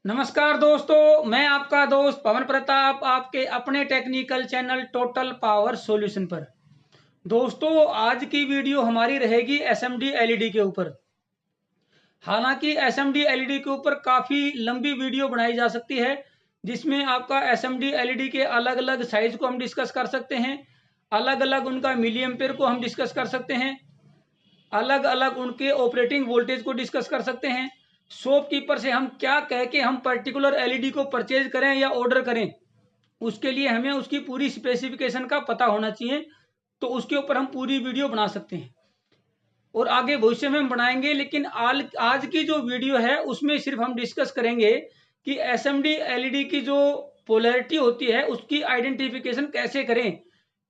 नमस्कार दोस्तों, मैं आपका दोस्त पवन प्रताप आपके अपने technical channel total power solution पर। दोस्तों, आज की वीडियो हमारी रहेगी एसएमडी एलईडी के ऊपर। हालांकि एसएमडी एलईडी के ऊपर काफ़ी लंबी वीडियो बनाई जा सकती है, जिसमें आपका एसएमडी एलईडी के अलग अलग साइज को हम डिस्कस कर सकते हैं, अलग अलग उनका मिली एम्पेयर को हम डिस्कस कर सकते हैं, अलग अलग उनके ऑपरेटिंग वोल्टेज को डिस्कस कर सकते हैं। शॉपकीपर से हम क्या कह के हम पर्टिकुलर एलईडी को परचेज करें या ऑर्डर करें, उसके लिए हमें उसकी पूरी स्पेसिफिकेशन का पता होना चाहिए। तो उसके ऊपर हम पूरी वीडियो बना सकते हैं और आगे भविष्य में हम बनाएंगे। लेकिन आज की जो वीडियो है उसमें सिर्फ हम डिस्कस करेंगे कि एसएमडी एलईडी की जो पोलैरिटी होती है उसकी आइडेंटिफिकेशन कैसे करें,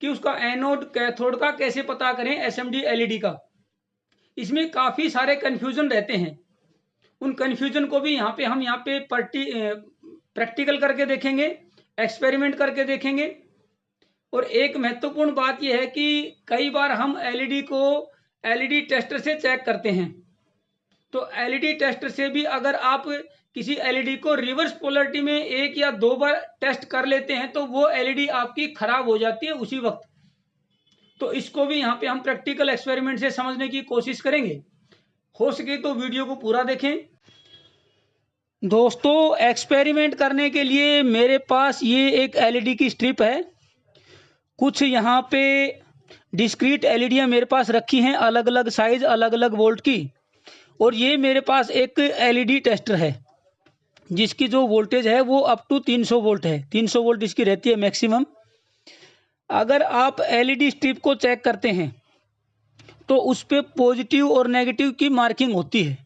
कि उसका एनोड कैथोड का कैसे पता करें एसएमडी एलईडी का। इसमें काफ़ी सारे कन्फ्यूजन रहते हैं, उन कन्फ्यूजन को भी हम यहाँ पे प्रैक्टिकल करके देखेंगे, एक्सपेरिमेंट करके देखेंगे। और एक महत्वपूर्ण बात यह है कि कई बार हम एलईडी को एलईडी टेस्टर से चेक करते हैं, तो एलईडी टेस्टर से भी अगर आप किसी एलईडी को रिवर्स पोलैरिटी में एक या दो बार टेस्ट कर लेते हैं तो वो एलईडी आपकी खराब हो जाती है उसी वक्त। तो इसको भी यहाँ पे हम प्रैक्टिकल एक्सपेरिमेंट से समझने की कोशिश करेंगे। हो सके तो वीडियो को पूरा देखें। दोस्तों, एक्सपेरिमेंट करने के लिए मेरे पास ये एक एलईडी की स्ट्रिप है। कुछ यहाँ पे डिस्क्रीट एलईडियाँ मेरे पास रखी हैं, अलग अलग साइज अलग अलग वोल्ट की। और ये मेरे पास एक एलईडी टेस्टर है जिसकी जो वोल्टेज है वो अप टू 300 वोल्ट है। 300 वोल्ट इसकी रहती है मैक्सिमम। अगर आप एलईडी स्ट्रिप को चेक करते हैं तो उस पर पॉजिटिव और नेगेटिव की मार्किंग होती है,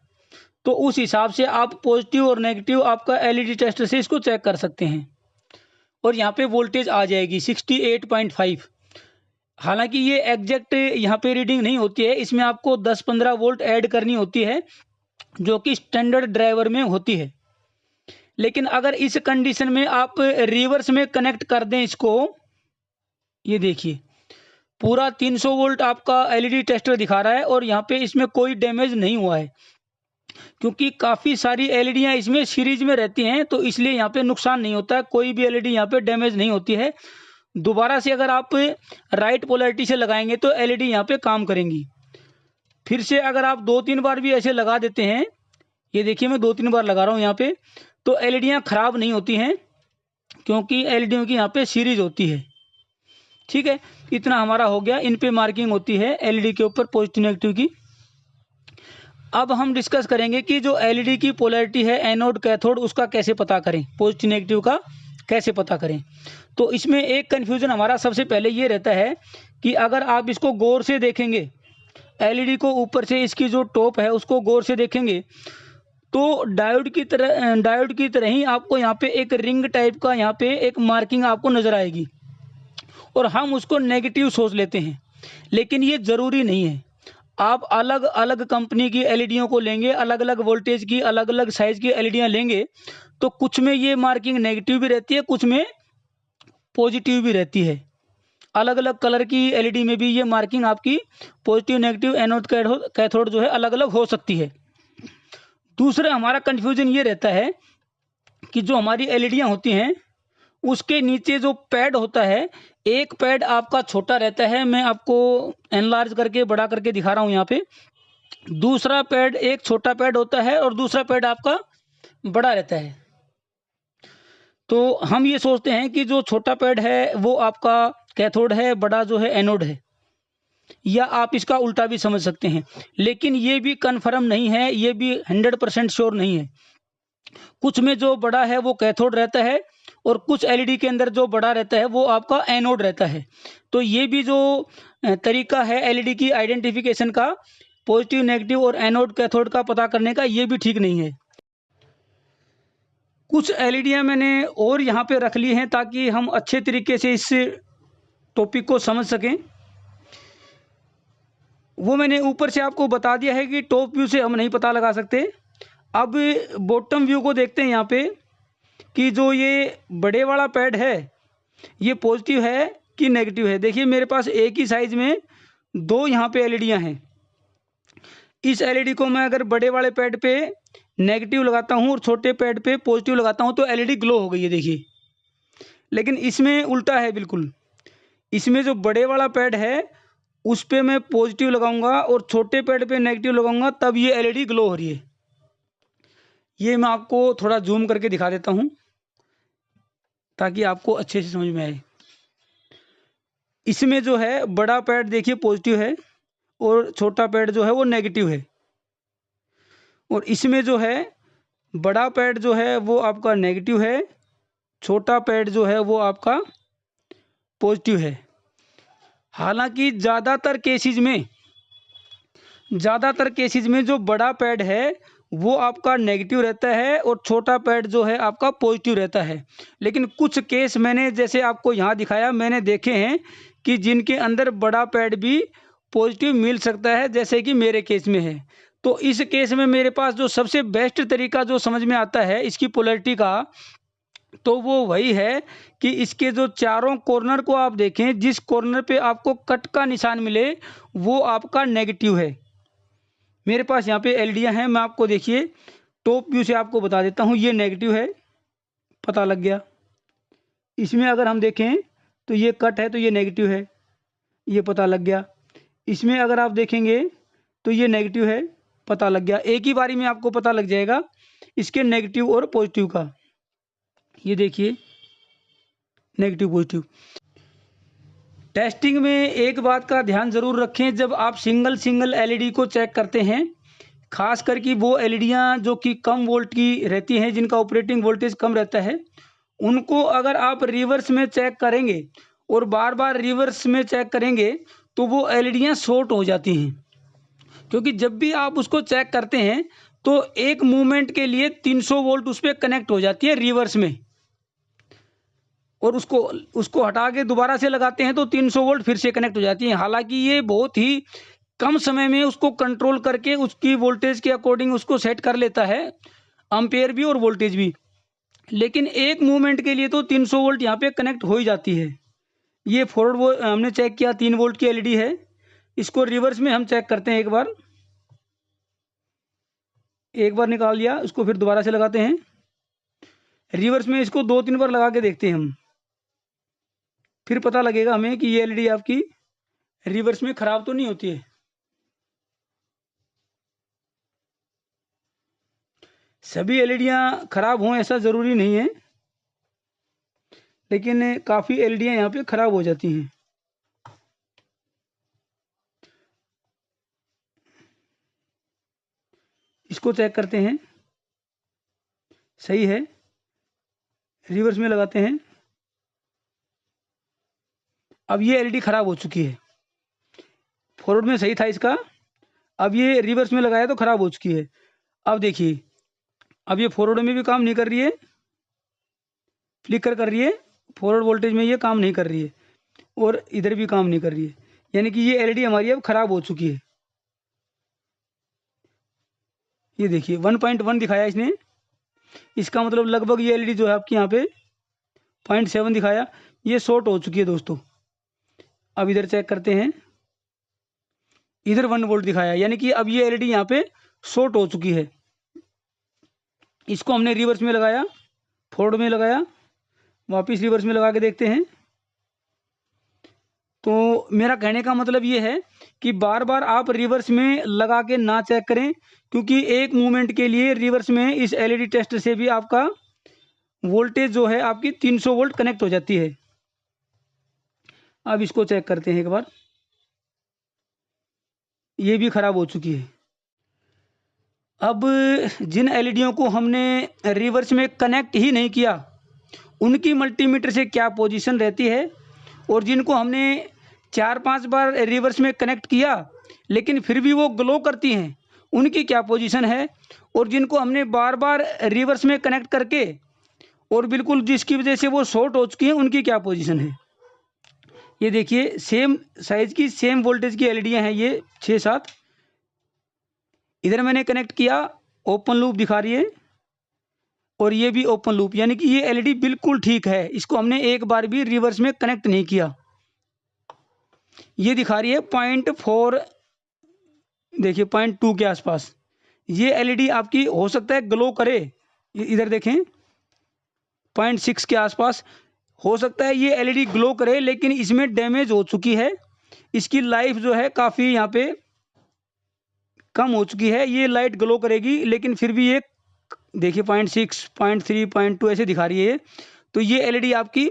तो उस हिसाब से आप पॉजिटिव और नेगेटिव आपका एलईडी टेस्टर से इसको चेक कर सकते हैं। और यहाँ पे वोल्टेज आ जाएगी 68.5। हालांकि ये एग्जैक्ट यहाँ पे रीडिंग नहीं होती है, इसमें आपको 10-15 वोल्ट ऐड करनी होती है जो कि स्टैंडर्ड ड्राइवर में होती है। लेकिन अगर इस कंडीशन में आप रिवर्स में कनेक्ट कर दें इसको, ये देखिए पूरा 300 वोल्ट आपका एलईडी टेस्टर दिखा रहा है और यहाँ पे इसमें कोई डैमेज नहीं हुआ है, क्योंकि काफ़ी सारी एलईडियाँ इसमें सीरीज में रहती हैं, तो इसलिए यहाँ पे नुकसान नहीं होता है। कोई भी एलईडी यहाँ पे डैमेज नहीं होती है। दोबारा से अगर आप राइट पोलैरिटी से लगाएंगे तो एलईडी यहाँ पे काम करेंगी। फिर से अगर आप 2-3 बार भी ऐसे लगा देते हैं, ये देखिए मैं 2-3 बार लगा रहा हूँ यहाँ पे, तो एलईडियाँ ख़राब नहीं होती हैं, क्योंकि एलईडियों की यहाँ पे सीरीज होती है। ठीक है, इतना हमारा हो गया। इन पे मार्किंग होती है एलईडी के ऊपर पॉजिटिव नेगेटिव की। अब हम डिस्कस करेंगे कि जो एलईडी की पोलैरिटी है एनोड कैथोड, उसका कैसे पता करें, पॉजिटिव नेगेटिव का कैसे पता करें। तो इसमें एक कन्फ्यूज़न हमारा सबसे पहले ये रहता है कि अगर आप इसको गौर से देखेंगे, एलईडी को ऊपर से इसकी जो टॉप है उसको गौर से देखेंगे, तो डायोड की तरह ही आपको यहाँ पे एक रिंग टाइप का यहाँ पे एक मार्किंग आपको नज़र आएगी और हम उसको नेगेटिव सोच लेते हैं। लेकिन ये ज़रूरी नहीं है। आप अलग अलग कंपनी की एलईडियों को लेंगे, अलग अलग वोल्टेज की अलग अलग साइज़ की एलईडियाँ लेंगे, तो कुछ में ये मार्किंग नेगेटिव भी रहती है, कुछ में पॉजिटिव भी रहती है। अलग अलग कलर की एलईडी में भी ये मार्किंग आपकी पॉजिटिव नेगेटिव एनोड कैथोड जो है अलग अलग हो सकती है। दूसरा हमारा कन्फ्यूजन ये रहता है कि जो हमारी एलईडियाँ होती हैं उसके नीचे जो पैड होता है, एक पैड आपका छोटा रहता है, मैं आपको एनलार्ज करके बड़ा करके दिखा रहा हूँ यहाँ पे। दूसरा पैड एक छोटा पैड होता है और दूसरा पैड आपका बड़ा रहता है। तो हम ये सोचते हैं कि जो छोटा पैड है वो आपका कैथोड है, बड़ा जो है एनोड है, या आप इसका उल्टा भी समझ सकते हैं। लेकिन ये भी कन्फर्म नहीं है, ये भी 100% श्योर नहीं है। कुछ में जो बड़ा है वो कैथोड रहता है और कुछ एलईडी के अंदर जो बड़ा रहता है वो आपका एनोड रहता है। तो ये भी जो तरीका है एलईडी की आइडेंटिफिकेशन का, पॉजिटिव नेगेटिव और एनोड कैथोड का पता करने का, ये भी ठीक नहीं है। कुछ एलईडियाँ मैंने और यहाँ पे रख ली हैं ताकि हम अच्छे तरीके से इस टॉपिक को समझ सकें। वो मैंने ऊपर से आपको बता दिया है कि टॉप व्यू से हम नहीं पता लगा सकते। अब बॉटम व्यू को देखते हैं यहाँ पे कि जो ये बड़े वाला पैड है ये पॉजिटिव है कि नेगेटिव है। देखिए मेरे पास एक ही साइज़ में दो यहाँ पे एलईडियाँ हैं। इस एलईडी को मैं अगर बड़े वाले पैड पे नेगेटिव लगाता हूँ और छोटे पैड पे पॉजिटिव लगाता हूँ तो एलईडी ग्लो हो गई है, देखिए। लेकिन इसमें उल्टा है बिल्कुल। इसमें जो बड़े वाला पैड है उस पे मैं पॉजिटिव लगाऊंगा और छोटे पैड पे नेगेटिव लगाऊंगा, तब ये एलईडी ग्लो हो रही है। ये मैं आपको थोड़ा जूम करके दिखा देता हूँ ताकि आपको अच्छे से समझ में आए। इसमें जो है बड़ा पैड देखिए पॉजिटिव है और छोटा पैड जो है वो नेगेटिव है। और इसमें जो है बड़ा पैड जो है वो आपका नेगेटिव है, छोटा पैड जो है वो आपका पॉजिटिव है। हालांकि ज़्यादातर केसेज में जो बड़ा पैड है वो आपका नेगेटिव रहता है और छोटा पैड जो है आपका पॉजिटिव रहता है। लेकिन कुछ केस मैंने जैसे आपको यहाँ दिखाया, मैंने देखे हैं कि जिनके अंदर बड़ा पैड भी पॉजिटिव मिल सकता है, जैसे कि मेरे केस में है। तो इस केस में मेरे पास जो सबसे बेस्ट तरीका जो समझ में आता है इसकी पोलैरिटी का, तो वो वही है कि इसके जो चारों कॉर्नर को आप देखें, जिस कॉर्नर पे आपको कट का निशान मिले वो आपका नेगेटिव है। मेरे पास यहाँ पे एलईडियाँ हैं, मैं आपको देखिए टॉप व्यू से आपको बता देता हूँ। ये नेगेटिव है, पता लग गया। इसमें अगर हम देखें तो ये कट है तो ये नेगेटिव है, ये पता लग गया। इसमें अगर आप देखेंगे तो ये नेगेटिव है, पता लग गया। एक ही बारी में आपको पता लग जाएगा इसके नेगेटिव और पॉजिटिव का। ये देखिए नेगेटिव पॉजिटिव। टेस्टिंग में एक बात का ध्यान ज़रूर रखें, जब आप सिंगल एलईडी को चेक करते हैं, खास करके वो एलईडियाँ जो कि कम वोल्ट की रहती हैं, जिनका ऑपरेटिंग वोल्टेज कम रहता है, उनको अगर आप रिवर्स में चेक करेंगे और बार बार रिवर्स में चेक करेंगे तो वो एलईडियाँ शॉर्ट हो जाती हैं। क्योंकि जब भी आप उसको चेक करते हैं तो एक मूवमेंट के लिए 300 वोल्ट उस पर कनेक्ट हो जाती है रिवर्स में, और उसको हटा के दोबारा से लगाते हैं तो 300 वोल्ट फिर से कनेक्ट हो जाती है। हालांकि ये बहुत ही कम समय में उसको कंट्रोल करके उसकी वोल्टेज के अकॉर्डिंग उसको सेट कर लेता है, एम्पेयर भी और वोल्टेज भी। लेकिन एक मूवमेंट के लिए तो 300 वोल्ट यहाँ पे कनेक्ट हो ही जाती है। ये फॉरवर्ड वो हमने चेक किया 3 वोल्ट की एलईडी है। इसको रिवर्स में हम चेक करते हैं। एक बार निकाल लिया, इसको फिर दोबारा से लगाते हैं। रिवर्स में इसको 2-3 बार लगा के देखते हैं हम, फिर पता लगेगा हमें कि ये एलईडी आपकी रिवर्स में ख़राब तो नहीं होती है। सभी एलईडियाँ ख़राब हों ऐसा ज़रूरी नहीं है, लेकिन काफ़ी एलईडियाँ यहाँ पे ख़राब हो जाती हैं। इसको चेक करते हैं, सही है। रिवर्स में लगाते हैं। अब ये एलईडी ख़राब हो चुकी है। फॉरवर्ड में सही था इसका, अब ये रिवर्स में लगाया तो ख़राब हो चुकी है। अब देखिए, अब ये फॉरवर्ड में भी काम नहीं कर रही है, फ्लिकर कर रही है। फॉरवर्ड वोल्टेज में ये काम नहीं कर रही है और इधर भी काम नहीं कर रही है, यानी कि ये एलईडी हमारी अब ख़राब हो चुकी है। ये देखिए 1.1 दिखाया इसने, इसका मतलब लगभग ये एलईडी जो है आपकी यहाँ पे 0.7 दिखाया। ये शॉर्ट हो चुकी है दोस्तों। अब इधर चेक करते हैं, इधर 1 वोल्ट दिखाया, यानी कि अब ये एलईडी यहाँ पे शॉर्ट हो चुकी है। इसको हमने रिवर्स में लगाया, फॉरवर्ड में लगाया, वापस रिवर्स में लगा के देखते हैं। तो मेरा कहने का मतलब ये है कि बार बार आप रिवर्स में लगा के ना चेक करें, क्योंकि एक मूवमेंट के लिए रिवर्स में इस एलईडी टेस्टर से भी आपका वोल्टेज जो है आपकी 300 वोल्ट कनेक्ट हो जाती है। अब इसको चेक करते हैं एक बार। ये भी ख़राब हो चुकी है। अब जिन एलईडियों को हमने रिवर्स में कनेक्ट ही नहीं किया, उनकी मल्टीमीटर से क्या पोजीशन रहती है, और जिनको हमने 4-5 बार रिवर्स में कनेक्ट किया लेकिन फिर भी वो ग्लो करती हैं, उनकी क्या पोजीशन है, और जिनको हमने बार बार रिवर्स में कनेक्ट करके और बिल्कुल जिसकी वजह से वो शॉर्ट हो चुकी हैं, उनकी क्या पोजीशन है। ये देखिए सेम साइज़ की सेम वोल्टेज की एलईडियाँ हैं, ये 6-7। इधर मैंने कनेक्ट किया, ओपन लूप दिखा रही है, और ये भी ओपन लूप, यानी कि ये एलईडी बिल्कुल ठीक है। इसको हमने एक बार भी रिवर्स में कनेक्ट नहीं किया। ये दिखा रही है 0.4, देखिए 0.2 के आसपास, ये एलईडी आपकी हो सकता है ग्लो करे, इधर देखें 0.6 के आसपास हो सकता है ये एलईडी ग्लो करे, लेकिन इसमें डैमेज हो चुकी है, इसकी लाइफ जो है काफ़ी यहाँ पे कम हो चुकी है। ये लाइट ग्लो करेगी लेकिन फिर भी ये देखिए 0.6, 0.3, 0.2 ऐसे दिखा रही है ये। तो ये एलईडी आपकी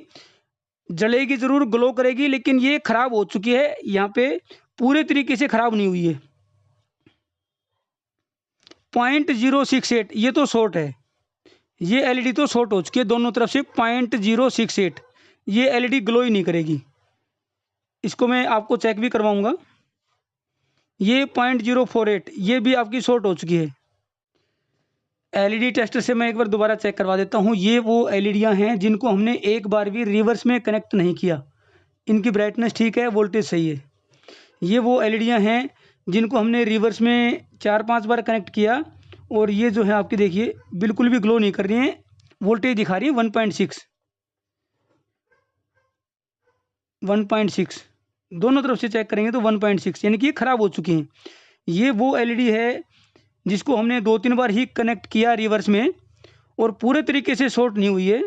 जलेगी ज़रूर, ग्लो करेगी, लेकिन ये ख़राब हो चुकी है, यहाँ पे पूरे तरीके से ख़राब नहीं हुई है। 0.068 ये तो शॉर्ट है, ये एलईडी तो शॉर्ट हो चुकी है दोनों तरफ से। 0.068 ये एलईडी ग्लो ही नहीं करेगी, इसको मैं आपको चेक भी करवाऊंगा। ये 0.048 ये भी आपकी शॉर्ट हो चुकी है। एलईडी टेस्टर से मैं एक बार दोबारा चेक करवा देता हूँ। ये वो एलईडियाँ हैं जिनको हमने एक बार भी रिवर्स में कनेक्ट नहीं किया, इनकी ब्राइटनेस ठीक है, वोल्टेज सही है। ये वो एलईडियाँ हैं जिनको हमने रिवर्स में 4-5 बार कनेक्ट किया, और ये जो है आपकी देखिए बिल्कुल भी ग्लो नहीं कर रही हैं, वोल्टेज दिखा रही है 1.6 दोनों तरफ से चेक करेंगे तो 1.6, यानी कि ये ख़राब हो चुकी हैं। ये वो एलईडी है जिसको हमने 2-3 बार ही कनेक्ट किया रिवर्स में, और पूरे तरीके से शॉर्ट नहीं हुई है,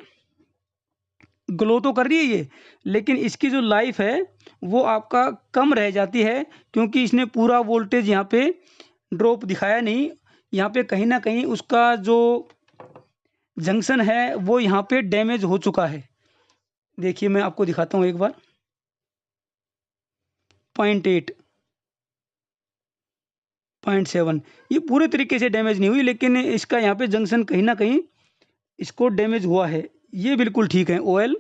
ग्लो तो कर रही है ये, लेकिन इसकी जो लाइफ है वो आपका कम रह जाती है, क्योंकि इसने पूरा वोल्टेज यहाँ पे ड्रॉप दिखाया नहीं। यहाँ पे कहीं ना कहीं उसका जो जंक्शन है वो यहाँ पे डैमेज हो चुका है। देखिए मैं आपको दिखाता हूँ एक बार, 0.8, 0.7 ये पूरे तरीके से डैमेज नहीं हुई, लेकिन इसका यहाँ पे जंक्शन कहीं ना कहीं इसको डैमेज हुआ है। ये बिल्कुल ठीक है, OL।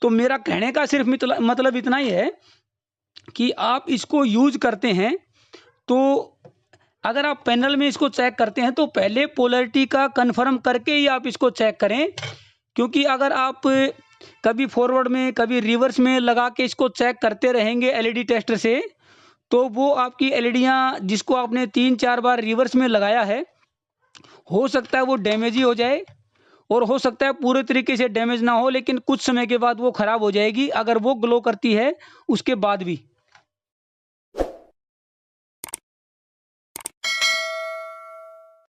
तो मेरा कहने का सिर्फ मतलब इतना ही है कि आप इसको यूज करते हैं तो अगर आप पैनल में इसको चेक करते हैं तो पहले पोलैरिटी का कंफर्म करके ही आप इसको चेक करें, क्योंकि अगर आप कभी फॉरवर्ड में कभी रिवर्स में लगा के इसको चेक करते रहेंगे एलईडी टेस्टर से, तो वो आपकी एलईडियाँ जिसको आपने 3-4 बार रिवर्स में लगाया है, हो सकता है वो डैमेज ही हो जाए, और हो सकता है पूरे तरीके से डैमेज ना हो, लेकिन कुछ समय के बाद वो ख़राब हो जाएगी अगर वो ग्लो करती है उसके बाद भी।